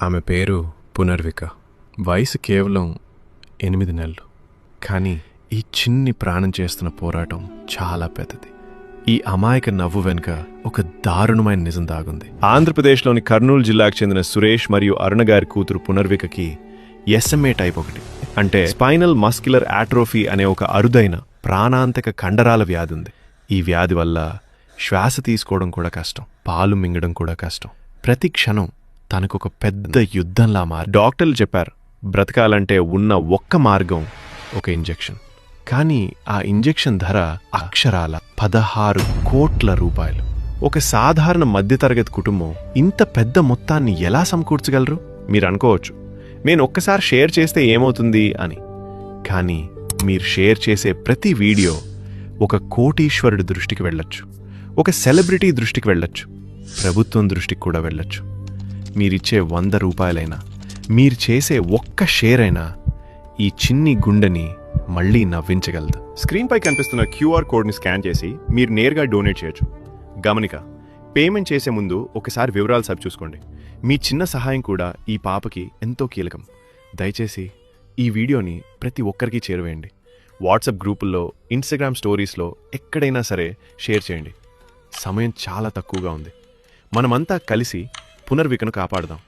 ఆమె పేరు పునర్విక. వయసు కేవలం 8 నెలలు. కానీ ఈ చిన్ని ప్రాణం చేస్తున్న పోరాటం చాలా పెద్దది. ఈ అమాయక నవ్వు వెనుక ఒక దారుణమైన నిజం దాగుంది. ఆంధ్రప్రదేశ్లోని కర్నూలు జిల్లాకు చెందిన సురేష్ మరియు అరుణ గారి కూతురు పునర్వికకి SMA టైప్ 1 అంటే స్పైనల్ మస్క్యులర్ ఆట్రోఫీ అనే ఒక అరుదైన ప్రాణాంతక కండరాల వ్యాధి ఉంది. ఈ వ్యాధి వల్ల శ్వాస తీసుకోవడం కూడా కష్టం, పాలు మింగడం కూడా కష్టం. ప్రతి క్షణం తనకొక పెద్ద యుద్ధంలా మారి డాక్టర్లు చెప్పారు, బ్రతకాలంటే ఉన్న ఒక్క మార్గం ఒక ఇంజెక్షన్. కానీ ఆ ఇంజెక్షన్ ధర అక్షరాల 16 కోట్ల రూపాయలు. ఒక సాధారణ మధ్యతరగతి కుటుంబం ఇంత పెద్ద మొత్తాన్ని ఎలా సమకూర్చగలరు? మీరు అనుకోవచ్చు, నేను ఒక్కసారి షేర్ చేస్తే ఏమవుతుంది అని. కానీ మీరు షేర్ చేసే ప్రతి వీడియో ఒక కోటీశ్వరుడి దృష్టికి వెళ్ళొచ్చు, ఒక సెలబ్రిటీ దృష్టికి వెళ్ళొచ్చు, ప్రభుత్వం దృష్టికి కూడా వెళ్ళొచ్చు. మీరిచ్చే 100 రూపాయలైనా, మీరు చేసే ఒక్క షేర్ అయినా ఈ చిన్ని గుండెని మళ్లీ నవ్వించగలదు. స్క్రీన్పై కనిపిస్తున్న QR కోడ్ని స్కాన్ చేసి మీరు నేరుగా డొనేట్ చేయొచ్చు. గమనిక, పేమెంట్ చేసే ముందు ఒకసారి వివరాలు సరిచూసుకోండి. మీ చిన్న సహాయం కూడా ఈ పాపకి ఎంతో కీలకం. దయచేసి ఈ వీడియోని ప్రతి ఒక్కరికి చేరువేయండి. వాట్సాప్ గ్రూపుల్లో, ఇన్స్టాగ్రామ్ స్టోరీస్లో ఎక్కడైనా సరే షేర్ చేయండి. సమయం చాలా తక్కువగా ఉంది. మనమంతా కలిసి పునర్వికను కాపాడదాం.